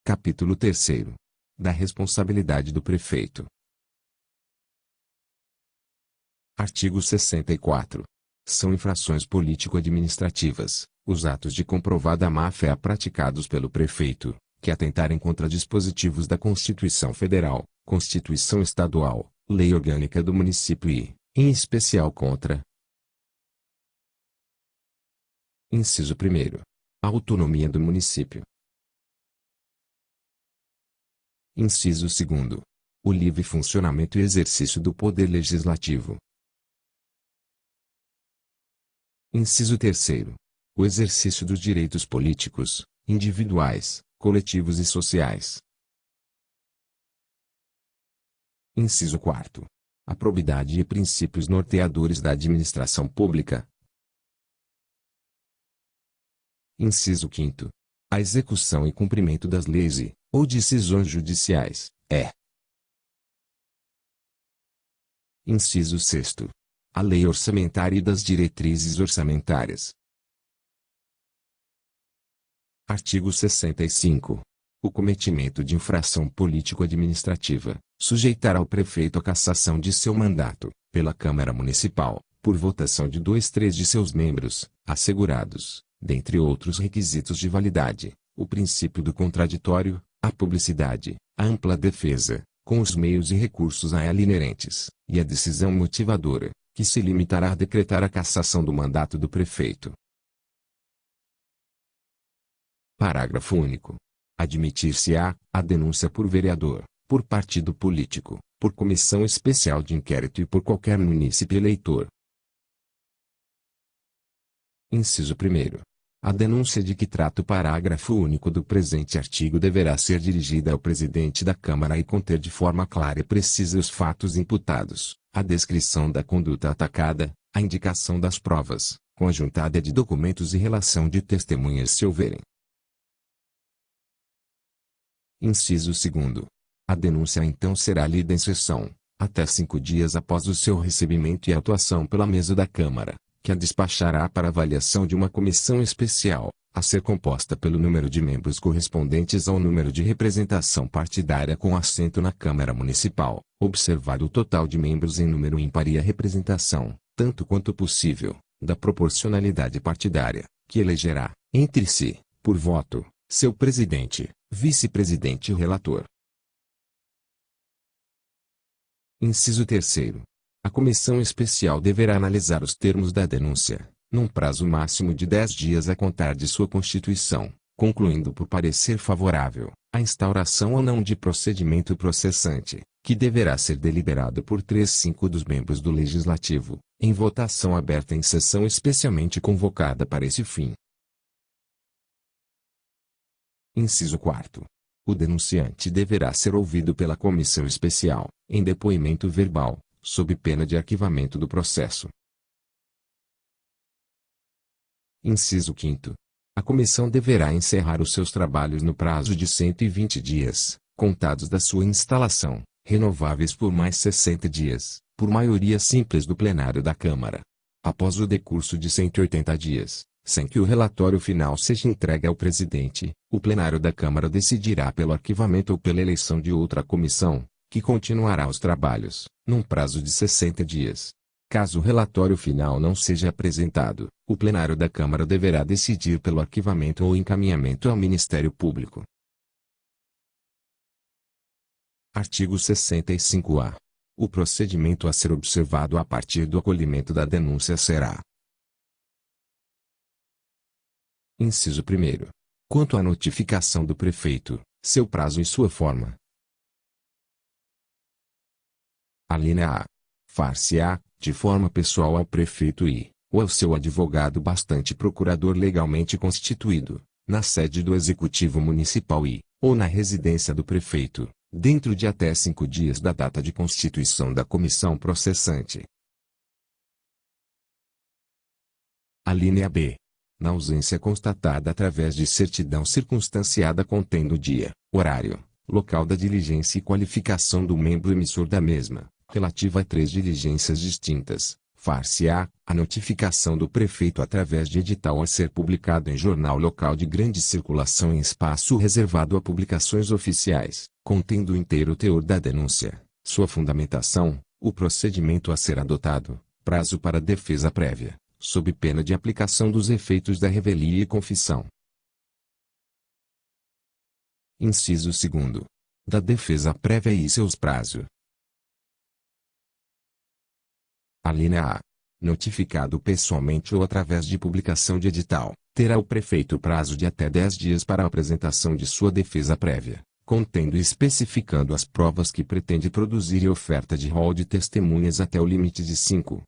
Capítulo 3º. Da responsabilidade do prefeito. Artigo 64. São infrações político-administrativas os atos de comprovada má-fé praticados pelo prefeito, que atentarem contra dispositivos da Constituição Federal, Constituição Estadual, Lei Orgânica do Município e, em especial contra: Inciso 1º. A autonomia do município. Inciso 2º. O livre funcionamento e exercício do poder legislativo. Inciso 3º. O exercício dos direitos políticos, individuais, coletivos e sociais. Inciso 4º. A probidade e princípios norteadores da administração pública. Inciso 5º. A execução e cumprimento das leis e, ou decisões judiciais, é. Inciso 6º. A lei orçamentária e das diretrizes orçamentárias. Artigo 65. O cometimento de infração político-administrativa sujeitará o prefeito à cassação de seu mandato, pela Câmara Municipal, por votação de 2/3 de seus membros, assegurados, dentre outros requisitos de validade, o princípio do contraditório, a publicidade, a ampla defesa, com os meios e recursos a ela inerentes, e a decisão motivadora, que se limitará a decretar a cassação do mandato do prefeito. Parágrafo único. Admitir-se-á a denúncia por vereador, por partido político, por comissão especial de inquérito e por qualquer munícipe eleitor. Inciso 1º. A denúncia de que trata o parágrafo único do presente artigo deverá ser dirigida ao presidente da Câmara e conter de forma clara e precisa os fatos imputados, a descrição da conduta atacada, a indicação das provas, conjuntada de documentos e relação de testemunhas se houverem. Inciso 2º. A denúncia então será lida em sessão, até 5 dias após o seu recebimento e atuação pela mesa da Câmara, que a despachará para avaliação de uma comissão especial, a ser composta pelo número de membros correspondentes ao número de representação partidária com assento na Câmara Municipal, observado o total de membros em número ímpar e a representação, tanto quanto possível, da proporcionalidade partidária, que elegerá, entre si, por voto, seu presidente, vice-presidente e relator. Inciso 3º. A comissão especial deverá analisar os termos da denúncia, num prazo máximo de 10 dias a contar de sua constituição, concluindo por parecer favorável, a instauração ou não de procedimento processante, que deverá ser deliberado por 3/5 dos membros do Legislativo, em votação aberta em sessão especialmente convocada para esse fim. Inciso 4º. O denunciante deverá ser ouvido pela comissão especial, em depoimento verbal, sob pena de arquivamento do processo. Inciso 5º. A comissão deverá encerrar os seus trabalhos no prazo de 120 dias, contados da sua instalação, renováveis por mais 60 dias, por maioria simples do plenário da Câmara. Após o decurso de 180 dias, sem que o relatório final seja entregue ao presidente, o plenário da Câmara decidirá pelo arquivamento ou pela eleição de outra comissão, que continuará os trabalhos, num prazo de 60 dias. Caso o relatório final não seja apresentado, o plenário da Câmara deverá decidir pelo arquivamento ou encaminhamento ao Ministério Público. Artigo 65-A. O procedimento a ser observado a partir do acolhimento da denúncia será: Inciso 1º. Quanto à notificação do prefeito, seu prazo e sua forma. Alínea A. Far-se-á, de forma pessoal ao prefeito e, ou ao seu advogado bastante procurador legalmente constituído, na sede do Executivo Municipal e, ou na residência do prefeito, dentro de até 5 dias da data de constituição da comissão processante. Alínea B. Na ausência constatada através de certidão circunstanciada contendo o dia, horário, local da diligência e qualificação do membro emissor da mesma, relativa a 3 diligências distintas, Far-se-á a notificação do prefeito através de edital a ser publicado em jornal local de grande circulação em espaço reservado a publicações oficiais, contendo o inteiro teor da denúncia, sua fundamentação, o procedimento a ser adotado, prazo para defesa prévia, sob pena de aplicação dos efeitos da revelia e confissão. Inciso 2º. Da defesa prévia e seus prazos. Alínea A. Notificado pessoalmente ou através de publicação de edital, terá o prefeito prazo de até 10 dias para a apresentação de sua defesa prévia, contendo e especificando as provas que pretende produzir e oferta de rol de testemunhas até o limite de 5.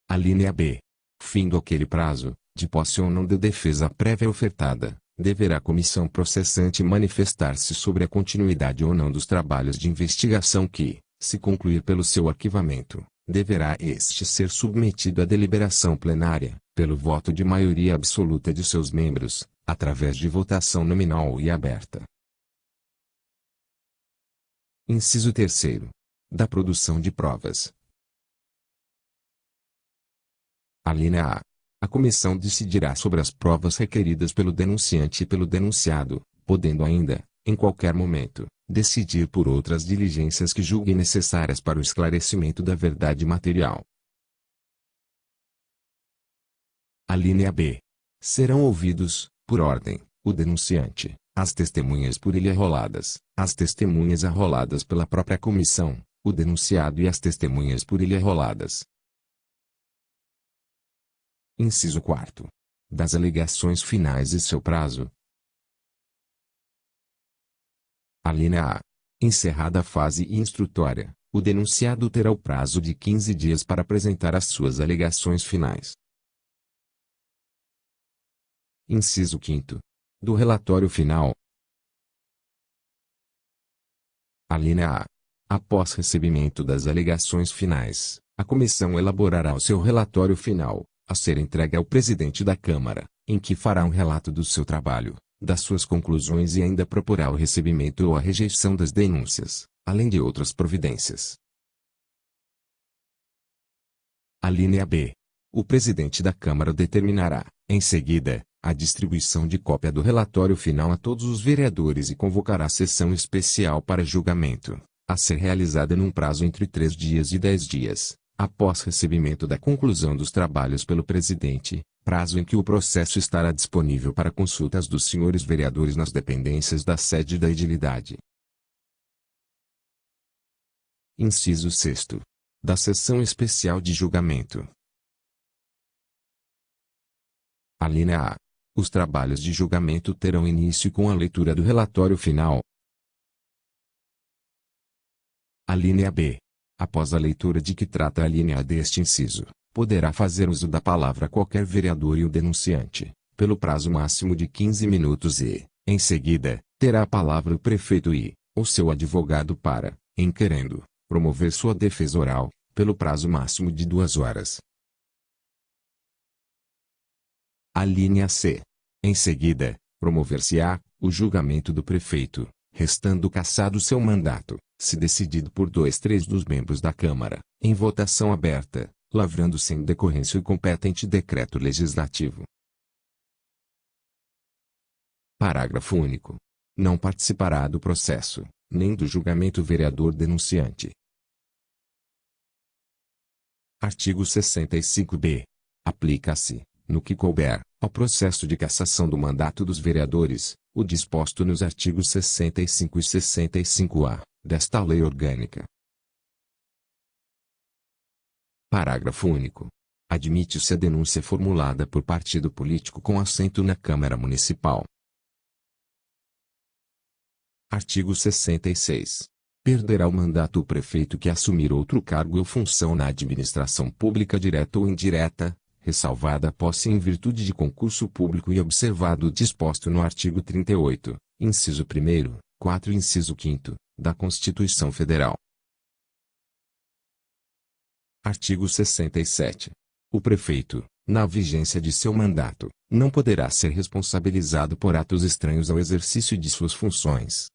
Alínea B. Findo aquele prazo, de posse ou não de defesa prévia ofertada, deverá a comissão processante manifestar-se sobre a continuidade ou não dos trabalhos de investigação que, se concluir pelo seu arquivamento, deverá este ser submetido à deliberação plenária, pelo voto de maioria absoluta de seus membros, através de votação nominal e aberta. Inciso 3º. Da produção de provas. Alínea A. A comissão decidirá sobre as provas requeridas pelo denunciante e pelo denunciado, podendo ainda, em qualquer momento, decidir por outras diligências que julgue necessárias para o esclarecimento da verdade material. Alínea B. Serão ouvidos, por ordem, o denunciante, as testemunhas por ele arroladas, as testemunhas arroladas pela própria comissão, o denunciado e as testemunhas por ele arroladas. Inciso 4º. Das alegações finais e seu prazo. Alínea A. Encerrada a fase instrutória, o denunciado terá o prazo de 15 dias para apresentar as suas alegações finais. Inciso 5º. Do relatório final. Alínea A. Após recebimento das alegações finais, a comissão elaborará o seu relatório final, a ser entregue ao presidente da Câmara, em que fará um relato do seu trabalho, das suas conclusões e ainda proporá o recebimento ou a rejeição das denúncias, além de outras providências. Alínea B. O presidente da Câmara determinará, em seguida, a distribuição de cópia do relatório final a todos os vereadores e convocará sessão especial para julgamento, a ser realizada num prazo entre 3 dias e 10 dias, após recebimento da conclusão dos trabalhos pelo presidente, prazo em que o processo estará disponível para consultas dos senhores vereadores nas dependências da sede da edilidade. Inciso 6º. Da sessão especial de julgamento. Alínea A. Os trabalhos de julgamento terão início com a leitura do relatório final. Alínea B. Após a leitura de que trata a alínea A deste inciso, poderá fazer uso da palavra qualquer vereador e o denunciante, pelo prazo máximo de 15 minutos e, em seguida, terá a palavra o prefeito e, ou seu advogado para, em querendo, promover sua defesa oral, pelo prazo máximo de 2 horas. Alínea C. Em seguida, promover-se-á o julgamento do prefeito, restando cassado seu mandato, se decidido por 2/3 dos membros da Câmara, em votação aberta, lavrando-se em decorrência o competente decreto legislativo. Parágrafo único. Não participará do processo, nem do julgamento o vereador denunciante. Artigo 65-B. Aplica-se, no que couber, ao processo de cassação do mandato dos vereadores, o disposto nos artigos 65 e 65-A, desta Lei Orgânica. Parágrafo único. Admite-se a denúncia formulada por partido político com assento na Câmara Municipal. Artigo 66. Perderá o mandato o prefeito que assumir outro cargo ou função na administração pública direta ou indireta, ressalvada a posse em virtude de concurso público e observado o disposto no artigo 38, inciso 1º, 4 e inciso 5º, da Constituição Federal. Artigo 67. O prefeito, na vigência de seu mandato, não poderá ser responsabilizado por atos estranhos ao exercício de suas funções,